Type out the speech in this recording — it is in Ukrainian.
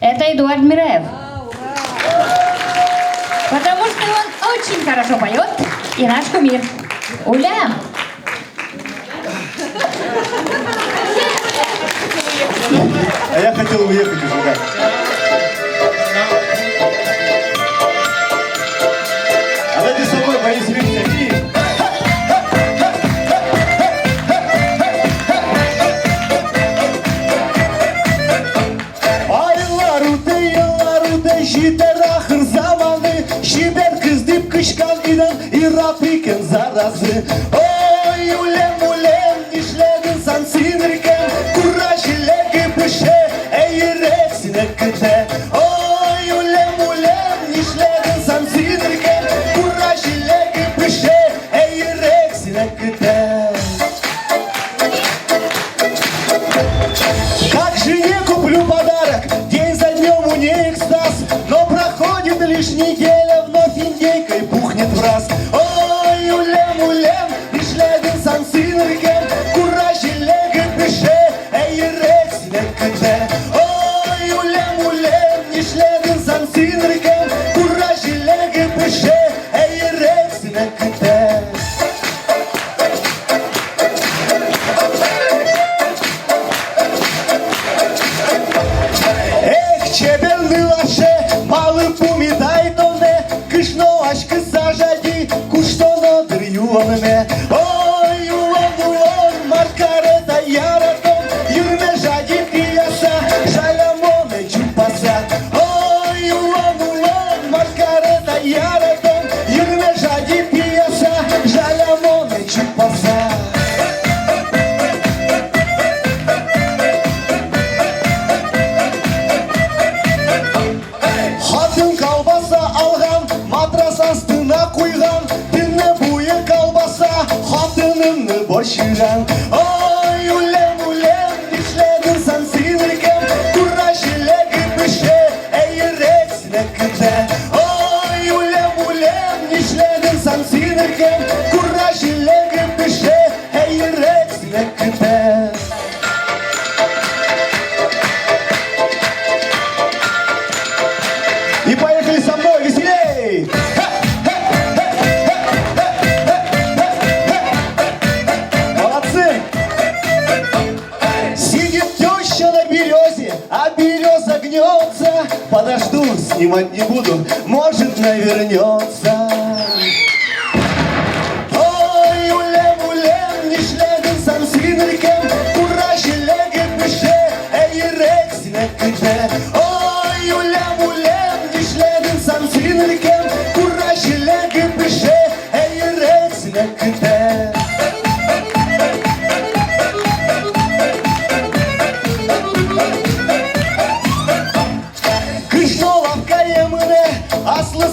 Это Эдуард Мираев. Потому что он очень хорошо поет и наш кумир. Уля! А я хотел уехать уже, да. А дайте с собой Борис Викторович. Житер ахыр заманы, шибер кыз дип кычкан идем, ирап икен заразы. Ой, улем, нишлеген сан синеркен, кура жилеги пыше, эйрек синеккете. Ой, улем, нишлеген сан синеркен, кура жилеги пыше, эйрек синеккете. Как жене куплю подарок, день за днем у ней экстаз, но проходит лишь неделя, вновь индейкой пухнет в раз. Ой, улем, ишлеген сан синерген, кура жилеги пише, эйрек синеккете. Ой, улем, ишлеген сан синерген, кура жилеги пише, эйрек синеккете. Çeberli laşe, malı pumiday donne, kışno aşkı sajadi, kuştonodur yuvanime. Oy yuvan, markareta yaraton, yürüme jadi piyasa, jalamone çupasa. Oy yuvan, markareta yaraton, yürüme jadi piyasa, jalamone çupasa. Хатын колбаса алған, матрас астына қойған, түні бойы колбаса, хатынымны бошыған. Ой, улем, ишлеген сан синерген, кура жилеги пише, эйрек синеккете. Ой, улем, ишлеген сан синерген, кура жилеги пише, эйрек синеккете. И поехали со мной, веселей! Молодцы! Сидит теща на березе, а береза гнется. Подожду, снимать не буду, может, навернется. Ой, улем, нишлеген сан синерген, кура жилеги пише, эйрек синеккете. Ой, улем, нишлеген сан синерген, кура жилеги пише, эйрек синеккете. Кышно лапкае мыне, аслы